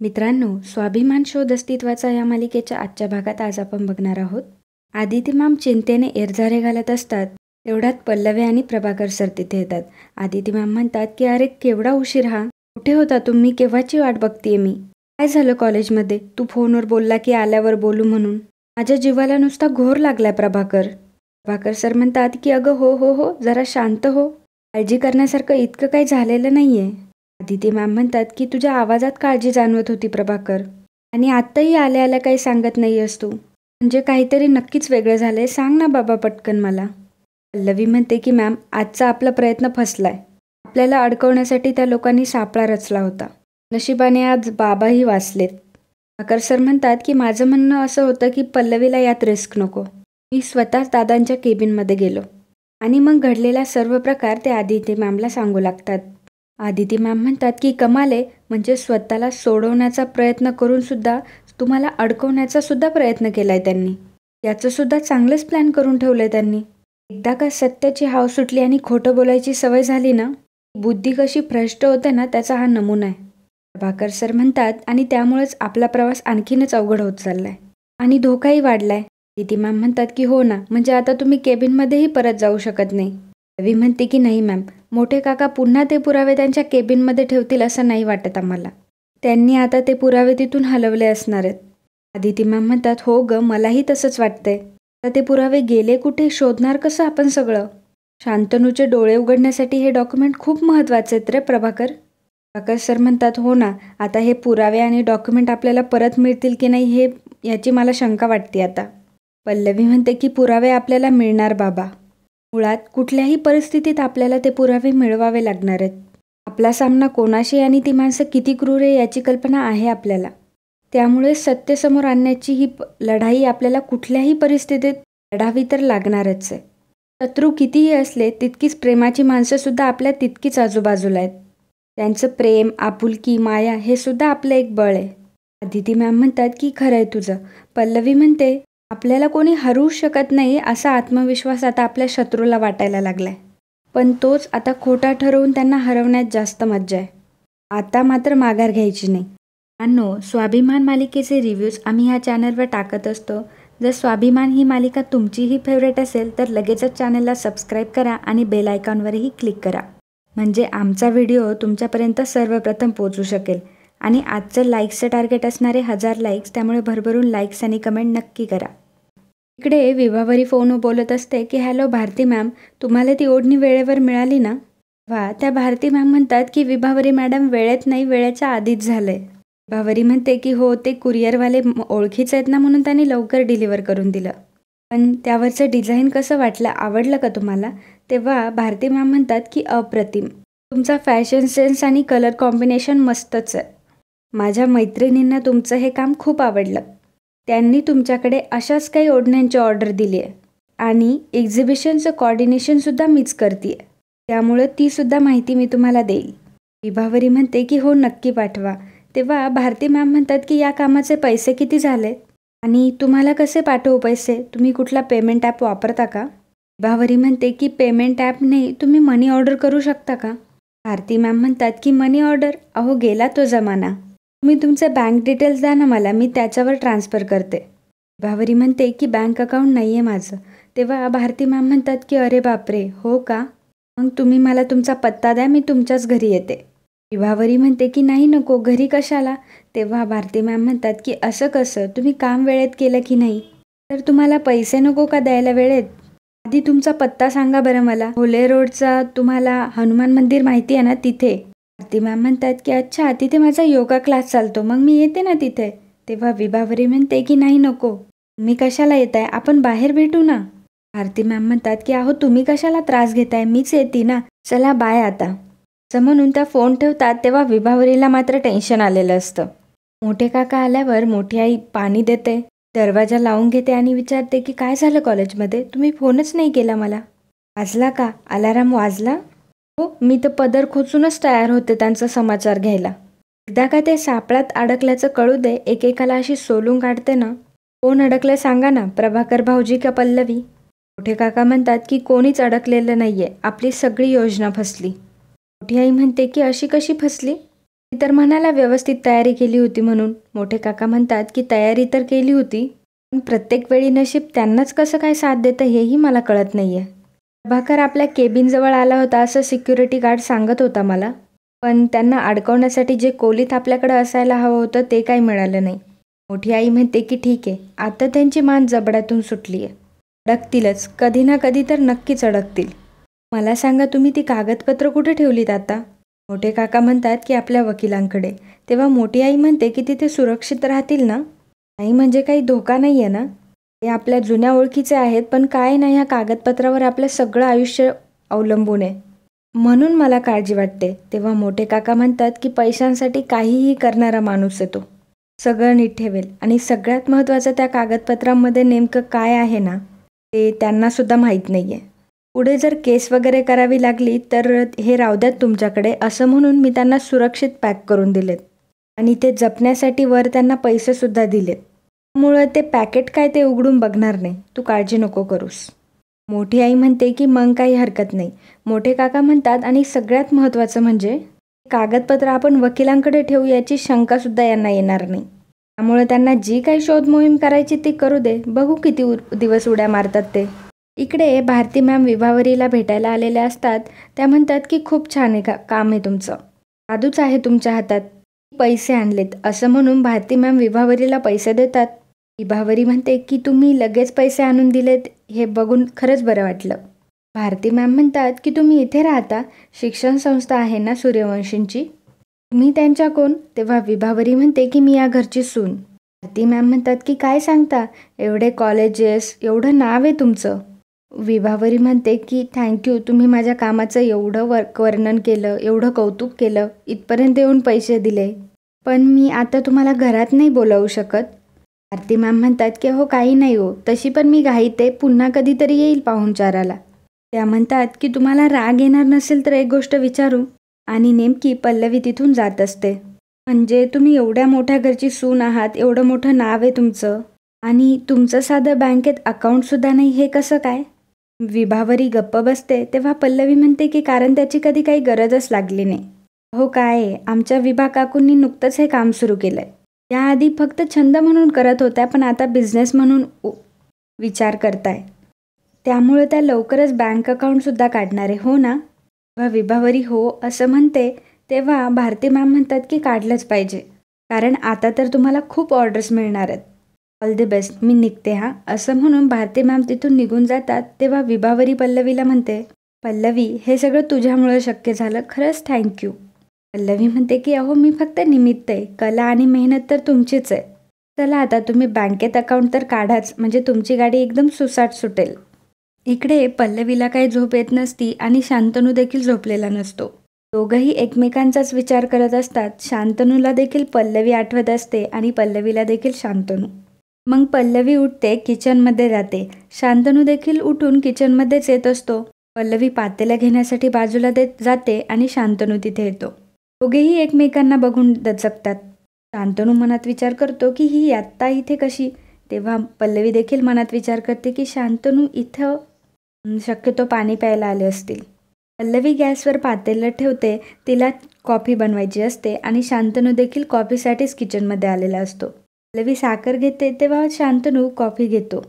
मित्रांनो, स्वाभिमान शोध अस्तित्वाचा या मालिकेच्या आजच्या भागात आज आपण बघणार आहोत. आदिती मॅम चिंतेने एरझारे घालत असतात. तेवढ्यात पल्लवी आणि प्रभाकर सर तिथे येतात. आदिती मॅम म्हणतात की अरे केवढा उशीर हा, कुठे होता तुम्ही, केव्हाची वाट बघतीये मी. काय झालं कॉलेजमध्ये, तू फोनवर बोलला की आल्यावर बोलू म्हणून. माझ्या जीवाला नुसता घोर लागलाय प्रभाकर सर म्हणतात की अगं हो जरा शांत हो, काळजी करण्यासारखं इतकं काही झालेलं नाहीये. आदिती मॅम म्हणतात की तुझ्या आवाजात काळजी जाणवत होती प्रभाकर, आणि आत्ताही आल्या आल्या काही सांगत नाहीयेस तू, म्हणजे काहीतरी नक्कीच वेगळं झालंय, सांग ना बाबा पटकन मला. पल्लवी म्हणते की मॅम आजचा आपला प्रयत्न फसलाय. आपल्याला अडकवण्यासाठी त्या लोकांनी सापळा रचला होता. नशिबाने आज बाबाही वाचलेत. प्रभाकर सर म्हणतात की माझं म्हणणं असं होतं की पल्लवीला यात रिस्क नको. मी स्वतःच दादांच्या केबिनमध्ये गेलो आणि मग घडलेला सर्व प्रकार ते आदिती मॅमला सांगू लागतात. आदिती मॅम म्हणतात की कमाल आहे, म्हणजे स्वतःला सोडवण्याचा प्रयत्न करून सुद्धा तुम्हाला अडकवण्याचा सुद्धा प्रयत्न केलाय त्यांनी. याचं सुद्धा चांगलंच प्लॅन करून ठेवलंय त्यांनी. एकदा का सत्याची हाव सुटली आणि खोटं बोलायची सवय झाली ना, बुद्धी कशी भ्रष्ट होते ना, त्याचा हा नमुना आहे. प्रभाकर सर म्हणतात आणि त्यामुळेच आपला प्रवास आणखीनच अवघड होत चाललाय आणि धोकाही वाढलाय. आदिती मॅम म्हणतात की हो ना, म्हणजे आता तुम्ही केबिनमध्येही परत जाऊ शकत नाही. रवी म्हणते की नाही मॅम, मोठे काका पुन्हा ते पुरावे त्यांच्या केबिनमध्ये ठेवतील असं नाही वाटत आम्हाला. त्यांनी आता ते पुरावे तिथून हलवले असणार आहेत. आदिती मॅम म्हणतात हो ग, मलाही तसंच वाटतंय. आता ते पुरावे गेले कुठे, शोधणार कसं आपण सगळं. शांतनूचे डोळे उघडण्यासाठी हे डॉक्युमेंट खूप महत्त्वाचे आहेत रे प्रभाकर सर म्हणतात हो ना, आता हे पुरावे आणि डॉक्युमेंट आपल्याला परत मिळतील की नाही याची मला शंका वाटते आता. पल्लवी म्हणते की पुरावे आपल्याला मिळणार बाबा. मुळात कुठल्याही परिस्थितीत आपल्याला ते पुरावे मिळवावे लागणार आहेत. आपला सामना कोणाशी आणि ती माणसं किती क्रूर आहे याची कल्पना आहे आपल्याला. त्यामुळे सत्य समोर आणण्याची ही लढाई आपल्याला कुठल्याही परिस्थितीत लढावी तर लागणारच आहे. शत्रू कितीही असले तितकीच प्रेमाची माणसंसुद्धा आपल्या तितकीच आजूबाजूला आहेत. त्यांचं प्रेम, आपुलकी, माया हे सुद्धा आपलं एक बळ आहे. आदिती मॅम म्हणतात की खरं आहे तुझं. पल्लवी म्हणते आपल्याला कोणी हरवू शकत नाही असा आत्मविश्वास आता आपल्या शत्रूला वाटायला लागलाय, पण तोच आता खोटा ठरवून त्यांना हरवण्यात जास्त मज्जा आहे. आता मात्र माघार घ्यायची नाही. स्वाभिमान मालिकेचे रिव्ह्यूज आम्ही ह्या चॅनलवर टाकत असतो. जर स्वाभिमान ही मालिका तुमचीही फेवरेट असेल तर लगेचच चॅनलला सबस्क्राईब करा आणि बेल आयकॉनवरही क्लिक करा, म्हणजे आमचा व्हिडिओ तुमच्यापर्यंत सर्वप्रथम पोहोचू शकेल. आणि आजचं लाईक्सचं टार्गेट असणारे 1000 लाईक्स, त्यामुळे भरभरून लाईक्स आणि कमेंट नक्की करा. इकडे विभावरी फोनवर बोलत असते की हॅलो भारती मॅम, तुम्हाला ती ओढणी वेळेवर मिळाली ना. वा, त्या भारती मॅम म्हणतात की विभावरी मॅडम वेळेत नाही, वेळेच्या आधीच झालंय. विभावरी म्हणते की हो, ते कुरिअरवाले ओळखीचे आहेत ना, म्हणून त्यांनी लवकर डिलिव्हर करून दिलं. पण त्यावरचं डिझाईन कसं वाटलं, आवडलं का तुम्हाला. तेव्हा भारती मॅम म्हणतात की अप्रतिम, तुमचा फॅशन सेन्स आणि कलर कॉम्बिनेशन मस्तच आहे. माझ्या मैत्रिणींना तुमचं हे काम खूप आवडलं. त्यांनी तुमच्याकडे अशाच काही ओढण्यांची ऑर्डर दिली आहे आणि एक्झिबिशनचं कॉर्डिनेशनसुद्धा मीच करते आहे, त्यामुळं तीसुद्धा माहिती मी तुम्हाला देईल. विभावरी म्हणते की हो नक्की पाठवा. तेव्हा भारती मॅम म्हणतात की या कामाचे पैसे किती झाले आणि तुम्हाला कसे पाठवू पैसे, तुम्ही कुठला पेमेंट ॲप वापरता का. विभावरी म्हणते की पेमेंट ॲप नाही, तुम्ही मनी ऑर्डर करू शकता का. भारती मॅम म्हणतात की मनी ऑर्डर, अहो गेला तो जमाना. तुम्ही तुमचे बँक डिटेल्स द्या ना मला, मी त्याच्यावर ट्रान्सफर करते. विभावरी म्हणते की बँक अकाउंट नाही आहे माझं. तेव्हा भारती मॅम म्हणतात की अरे बापरे, हो का, मग तुम्ही मला तुमचा पत्ता द्या, मी तुमच्याच घरी येते. विभावरी म्हणते की नाही नको, घरी कशाला. तेव्हा भारती मॅम म्हणतात की असं कसं, तुम्ही काम वेळेत केलं की नाही, तर तुम्हाला पैसे नको का द्यायला वेळेत. आधी तुमचा पत्ता सांगा बरं मला. होले रोडचा तुम्हाला हनुमान मंदिर माहिती आहे ना, तिथे. भारती मॅम म्हणतात की अच्छा, तिथे माझा योगा क्लास चालतो, मग मी येते ना तिथे. तेव्हा विभावरी म्हणते की नाही नको, तुम्ही कशाला येताय, आपण बाहेर भेटू ना. भारती मॅम म्हणतात की अहो तुम्ही कशाला त्रास घेताय, मीच येते ना, चला बाय आता. असं म्हणून त्या फोन ठेवतात. तेव्हा विभावरीला मात्र टेन्शन आलेलं असतं. मोठे काका आल्यावर मोठी आई पाणी देते, दरवाजा लावून घेते आणि विचारते की काय झालं कॉलेजमध्ये, तुम्ही फोनच नाही केला मला. वाजला का, अलाराम वाजला. हो, मी तर पदर खोचूनच तयार होते त्यांचा समाचार घ्यायला. एकदा का ते सापळ्यात अडकल्याचं कळू दे, एकेकाला अशी सोलून काढते ना. कोण अडकलं सांगा ना, प्रभाकर भाऊजी का पल्लवी. मोठे काका म्हणतात की कोणीच अडकलेलं नाहीये, आपली सगळी योजना फसली. मोठी आई म्हणते की अशी कशी फसली. ती तर म्हणाला व्यवस्थित तयारी केली होती म्हणून. मोठे काका म्हणतात की तयारी तर केली होती, पण प्रत्येक वेळी नशीब त्यांनाच कसं काय साथ देतं हेही मला कळत नाहीये. प्रभाकर आपल्या केबिनजवळ आला होता असं सिक्युरिटी गार्ड सांगत होता मला, पण त्यांना अडकवण्यासाठी जे कोलीत आपल्याकडे असायला हवं होतं ते काही मिळालं नाही. मोठी आई म्हणते की ठीक आहे, आता त्यांची मान जबड्यातून सुटली आहे. अडकतीलच, कधी ना कधी तर नक्कीच अडकतील. मला सांगा, तुम्ही ती कागदपत्र कुठे ठेवलीत आता? मोठे काका म्हणतात की आपल्या वकिलांकडे. तेव्हा मोठी आई म्हणते की तिथे सुरक्षित राहतील ना? नाही म्हणजे काही धोका नाही आहे ना? ते आपल्या जुन्या ओळखीचे आहेत, पण काय नाही, ह्या कागदपत्रावर आपलं सगळं आयुष्य अवलंबून आहे, म्हणून मला काळजी वाटते. तेव्हा मोठे काका म्हणतात की पैशांसाठी काहीही करणारा माणूस आहे तो. सगळं नीट ठेवेल आणि सगळ्यात महत्त्वाचं त्या कागदपत्रांमध्ये नेमकं काय आहे ना, ते त्यांनासुद्धा माहीत नाही आहे. पुढे जर केस वगैरे करावी लागली तर हे राहू द्यात तुमच्याकडे, असं म्हणून मी त्यांना सुरक्षित पॅक करून दिलेत आणि ते जपण्यासाठी वर त्यांना पैसेसुद्धा दिलेत. त्यामुळं ते पॅकेट काय ते उघडून बघणार नाही, तू काळजी नको करूस. मोठी आई म्हणते की मग काही हरकत नाही. मोठे काका म्हणतात आणि सगळ्यात महत्त्वाचं म्हणजे कागदपत्र आपण वकिलांकडे ठेवू याची शंकासुद्धा यांना येणार नाही. त्यामुळे त्यांना जी काही शोध मोहीम करायची ती करू दे, बघू किती दिवस उड्या मारतात ते. इकडे भारती मॅम विभावरीला भेटायला आलेल्या असतात. त्या म्हणतात की खूप छान आहे काम आहे तुमचं, जादूच आहे तुमच्या हातात, पैसे आणलेत असं म्हणून भारती मॅम विभावरीला पैसे देतात. विभावरी म्हणते की तुम्ही लगेच पैसे आणून दिलेत हे बघून खरंच बरं वाटलं. भारती मॅम म्हणतात की तुम्ही इथे राहता, शिक्षण संस्था आहे ना सूर्यवंशींची, तुम्ही त्यांच्या कोण? तेव्हा विभावरी म्हणते की मी या घरची सून. भारती मॅम म्हणतात की काय सांगता, एवढे कॉलेजेस, एवढं नाव आहे तुमचं. विभावरी म्हणते की थँक्यू, तुम्ही माझ्या कामाचं एवढं वर्णन केलं, एवढं कौतुक केलं, इथपर्यंत येऊन पैसे दिले, पण मी आता तुम्हाला घरात नाही बोलावू शकत. भारती मॅम म्हणतात की हो काही नाही हो, तशी पण मी घाईते, पुन्हा कधीतरी येईल पाहुणचाराला. त्या म्हणतात की तुम्हाला राग येणार नसेल तर एक गोष्ट विचारू, आणि नेमकी पल्लवी तिथून जात असते. म्हणजे तुम्ही एवढ्या मोठ्या घरची सून आहात, एवढं मोठं नाव आहे तुमचं, आणि तुमचं साधं बँकेत अकाउंटसुद्धा नाही, हे कसं काय? विभावरी गप्प बसते. तेव्हा पल्लवी म्हणते की कारण त्याची कधी काही गरजच लागली नाही. हो काय, आमच्या विभा काकूंनी नुकतंच हे काम सुरू केलंय. याआधी फक्त छंद म्हणून करत होत्या, पण आता बिझनेस म्हणून विचार करताय. त्यामुळे त्या लवकरच बँक अकाउंटसुद्धा काढणार आहे, हो ना? तेव्हा विभावरी हो असं म्हणते. तेव्हा भारती मॅम म्हणतात की काढलंच पाहिजे, कारण आता तर तुम्हाला खूप ऑर्डर्स मिळणार आहेत. ऑल दी बेस्ट, मी निघते हा, असं म्हणून भारती मॅम तिथून निघून जातात. तेव्हा विभावरी पल्लवीला म्हणते, पल्लवी हे सगळं तुझ्यामुळे शक्य झालं, खरंच थँक्यू. पल्लवी म्हणते की अहो मी फक्त निमित्त आहे, कला आणि मेहनत तर तुमचीच आहे. चला आता तुम्ही बँकेत अकाउंट तर काढाच, म्हणजे तुमची गाडी एकदम सुसाट सुटेल. इकडे पल्लवीला काही झोप येत नसती आणि शांतनू देखील झोपलेला नसतो. दोघंही एकमेकांचाच विचार करत असतात. शांतनूला देखील पल्लवी आठवत असते आणि पल्लवीला देखील शांतनू. मग पल्लवी उठते, किचनमध्ये जाते. शांतनू देखील उठून किचनमध्येच येत असतो. पल्लवी पातेलं घेण्यासाठी बाजूला देत जाते आणि शांतनू तिथे येतो. दोघेही एकमेकांना बघून दचकतात. शांतनू मनात विचार करतो की ही आत्ता इथे कशी? तेव्हा पल्लवी देखील मनात विचार करते की शांतनू इथं शक्यतो पाणी प्यायला आले असतील. पल्लवी गॅसवर पातेलं ठेवते. तिला कॉफी बनवायची असते आणि शांतनू देखील कॉफीसाठीच किचनमध्ये आलेला असतो. पल्लवी साखर घेते तेव्हा शांतनू कॉफी घेतो.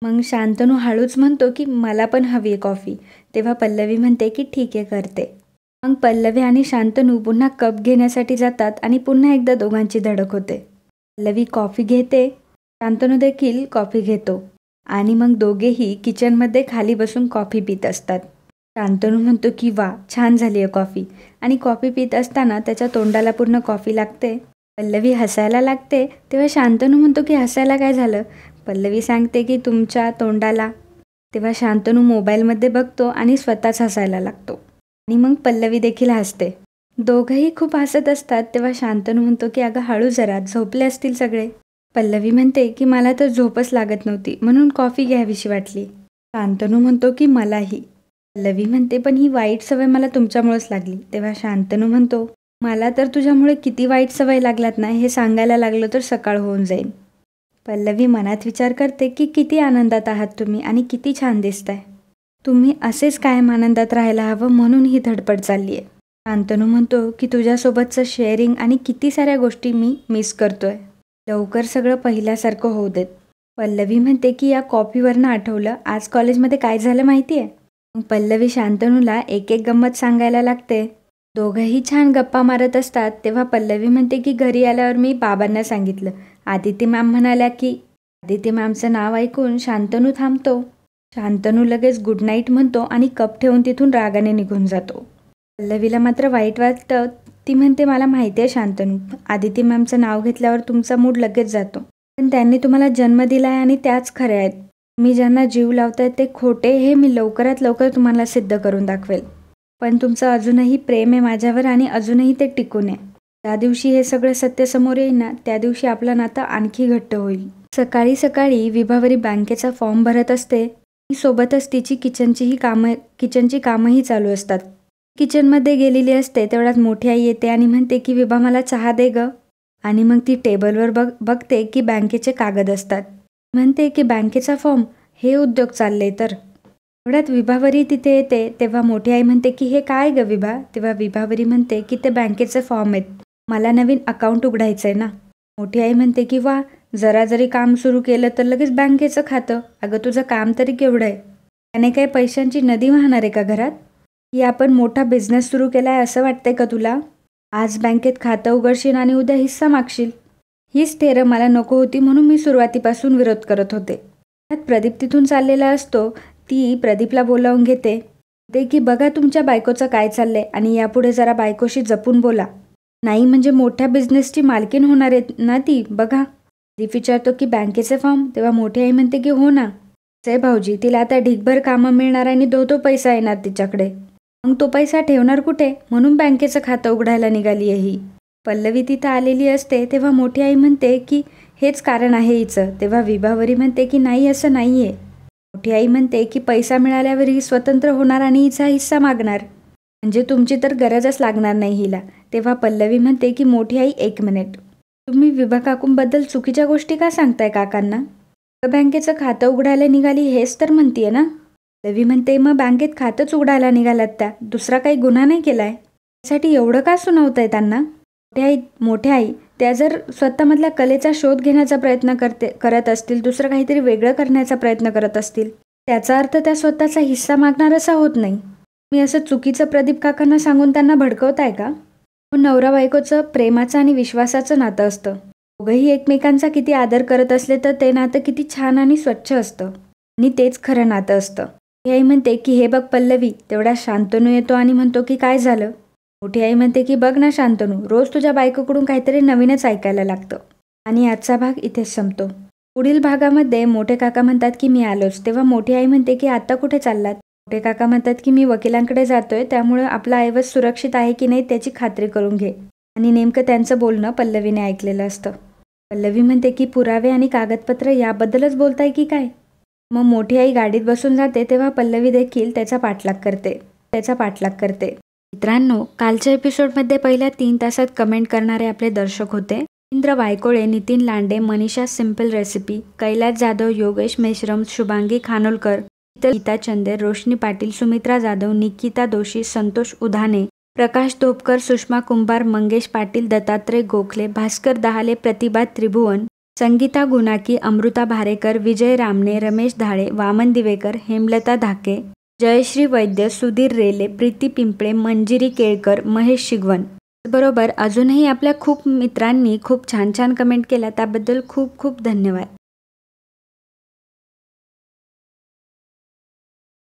मग शांतनू हळूच म्हणतो की मला पण हवी आहे कॉफी. तेव्हा पल्लवी म्हणते की ठीक आहे, करते. मग पल्लवी आणि शांतनू पुन्हा कप घेण्यासाठी जातात आणि पुन्हा एकदा दोघांची धडक होते. पल्लवी कॉफी घेते, शांतनू देखील कॉफी घेतो आणि मग दोघेही किचनमध्ये खाली बसून कॉफी पित असतात. शांतनू म्हणतो की वा, छान झाली आहे कॉफी, आणि कॉफी पित असताना त्याच्या तोंडाला पूर्ण कॉफी लागते. पल्लवी हसायला लागते. तेव्हा शांतनू म्हणतो की हसायला काय झालं? पल्लवी सांगते की तुमच्या तोंडाला. तेव्हा शांतनू मोबाईलमध्ये बघतो आणि स्वतःच हसायला लागतो आणि मग पल्लवी देखील हसते. दोघंही खूप हसत असतात. तेव्हा शांतनू म्हणतो की अगं हळू जरा, झोपले असतील सगळे. पल्लवी म्हणते की मला तर झोपच लागत नव्हती, म्हणून कॉफी घ्यावीशी वाटली. शांतनू म्हणतो की मलाही. पल्लवी म्हणते पण ही वाईट सवय मला तुमच्यामुळेच लागली. तेव्हा शांतनू म्हणतो मला तर तुझ्यामुळे किती वाईट सवय लागलात ना, हे सांगायला लागलं तर सकाळ होऊन जाईल. पल्लवी मनात विचार करते की किती आनंदात आहात तुम्ही आणि किती छान दिसताय. तुम्ही असेच कायम आनंदात राहायला हवं, म्हणून ही धडपड चालली आहे. शांतनू म्हणतो की तुझ्यासोबतचं शेअरिंग आणि किती साऱ्या गोष्टी मी मिस करतोय. लवकर सगळं पहिल्यासारखं होऊ देत. पल्लवी म्हणते की या कॉफीवरनं आठवलं, आज कॉलेजमध्ये काय झालं माहिती आहे? मग पल्लवी शांतनूला एक एक गंमत सांगायला लागते. दोघंही छान गप्पा मारत असतात तेव्हा पल्लवी म्हणते की घरी आल्यावर मी बाबांना सांगितलं. आदिती मॅम म्हणाल्या की आदिती मॅमचं नाव ऐकून शांतनू थांबतो. शांतनू लगेच गुड नाईट म्हणतो आणि कप ठेवून तिथून रागाने निघून जातो. पल्लवीला मात्र वाईट वाटतं. ती म्हणते मला माहिती आहे शांतनू, आदिती मॅमचं नाव घेतल्यावर तुमचा मूड लगेच जातो. पण त्यांनी तुम्हाला जन्म दिला आहे आणि त्याच खऱ्या आहेत. तुम्ही ज्यांना जीव लावताय ते खोटे हे मी लवकरात लवकर तुम्हाला सिद्ध करून दाखवेल. पण तुमचं अजूनही प्रेम आहे माझ्यावर आणि अजूनही ते टिकून आहे. ज्या दिवशी हे सगळं सत्य समोर येईल ना, त्या दिवशी आपलं नातं आणखी घट्ट होईल. सकाळी सकाळी विभावरी बँकेचा फॉर्म भरत असते. सोबतच तिची किचनची कामंही चालू असतात. किचनमध्ये गेलेली असते तेवढ्यात मोठी आई येते आणि म्हणते की विभा मला चहा दे ग. आणि मग ती टेबलवर बघते की बँकेचे कागद असतात. म्हणते की बँकेचा फॉर्म, हे उद्योग चालले तर. एवढ्यात विभावरी तिथे येते तेव्हा मोठी आई म्हणते की हे काय ग विभा. तेव्हा विभावरी म्हणते की ते बँकेचे फॉर्म आहेत, मला नवीन अकाउंट उघडायचं आहे ना. मोठी आई म्हणते की वा, जरा जरी काम सुरू केलं तर लगेच बँकेचं खातं. अगं तुझं काम तरी केवढं आहे? त्याने काही पैशांची नदी वाहणार आहे का घरात? की आपण मोठा बिझनेस सुरू केला आहे असं वाटतंय का तुला? आज बँकेत खातं उघडशील आणि उद्या हिस्सा मागशील. हीच थेरं मला नको होती म्हणून मी सुरुवातीपासून विरोध करत होते. त्यात प्रदीप तिथून चाललेला असतो. ती प्रदीपला बोलावून घेते. ते की बघा तुमच्या बायकोचं काय चाललंय आणि यापुढे जरा बायकोशी जपून बोला. नाही म्हणजे मोठ्या बिझनेसची मालकीण होणार आहे ना ती, बघा. प्रदीप विचारतो की बँकेचे फॉर्म. तेव्हा मोठी आई म्हणते की हो ना. से भाऊजी, तिला आता ढीगभर कामं मिळणार आणि तो पैसा येणार तिच्याकडे. मग तो पैसा ठेवणार कुठे? म्हणून बँकेचं खातं उघडायला निघाली आहे ही. पल्लवी तिथं आलेली असते तेव्हा मोठी आई म्हणते की हेच कारण आहे हिचं. तेव्हा विभावरी म्हणते की नाही, असं नाही आहे. मोठी आई म्हणते की पैसा मिळाल्यावर ही स्वतंत्र होणार आणि हिचा हिस्सा मागणार. म्हणजे तुमची तर गरजच लागणार नाही हिला. तेव्हा पल्लवी म्हणते की मोठी आई एक मिनिट, तुम्ही विभा काकूंबद्दल चुकीच्या गोष्टी का सांगताय काकांना? बँकेचं खातं उघडायला निघाली हेच तर म्हणतीये ना. पल्लवी म्हणते मग बँकेत खातंच उघडायला निघालात त्या, दुसरा काही गुन्हा नाही केलाय. त्यासाठी एवढं का सुनावताय त्यांना? मोठ्या आई त्या जर स्वतःमधल्या कलेचा शोध घेण्याचा प्रयत्न करत असतील, दुसरं काहीतरी वेगळं करण्याचा प्रयत्न करत असतील, त्याचा अर्थ त्या स्वतःचा हिस्सा मागणार असा होत नाही. मी असं चुकीचं प्रदीप काकांना सांगून त्यांना भडकवताय का? नवरा बायकोचं प्रेमाचं आणि विश्वासाचं नातं असतं. दोघंही एकमेकांचा किती आदर करत असले तर ते नातं किती छान आणि स्वच्छ असतं आणि तेच खरं नातं असतं. मोठी आई म्हणते की हे बघ पल्लवी. तेवढा शांतनू येतो आणि म्हणतो की काय झालं? मोठी आई म्हणते की बघ ना शांतनू, रोज तुझ्या बायकोकडून काहीतरी नवीनच ऐकायला लागतं. आणि आजचा भाग इथेच संपतो. पुढील भागामध्ये मोठे काका म्हणतात की मी आलोच. तेव्हा मोठी आई म्हणते की आता कुठे चाललात? मोठे काका म्हणतात की मी वकिलांकडे जातोय, त्यामुळे आपला ऐवज सुरक्षित आहे की नाही त्याची खात्री करून घे. आणि नेमकं त्यांचं बोलणं पल्लवीने ऐकलेलं असतं. पल्लवी म्हणते की पुरावे आणि कागदपत्र याबद्दलच बोलताय की काय? मग मोठी आई गाडीत बसून जाते तेव्हा पल्लवी देखील त्याचा पाठलाग करते. मित्रांनो, कालच्या एपिसोडमध्ये पहिल्या 3 तासात कमेंट करणारे आपले दर्शक होते इंद्र वायकोळे, नितीन लांडे, मनीषा सिंपल रेसिपी, कैलास जाधव, योगेश मेश्रम, शुभांगी खानोलकर, गीता चंदेर, रोशनी पाटील, सुमित्रा जाधव, निकिता दोशी, संतोष उधाने, प्रकाश धोपकर, सुषमा कुंभार, मंगेश पाटील, दत्तात्रय गोखले, भास्कर दहाले, प्रतिभा त्रिभुवन, संगीता गुणाकी, अमृता भारेकर, विजय रामने, रमेश धाळे, वामन दिवेकर, हेमलता धाके, जयश्री वैद्य, सुधीर रेले, प्रीती पिंपळे, मंजिरी केळकर, महेश शिगवन बरोबर अजूनही आपल्या खूप मित्रांनी खूप छान छान कमेंट केल्या, त्याबद्दल खूप खूप धन्यवाद.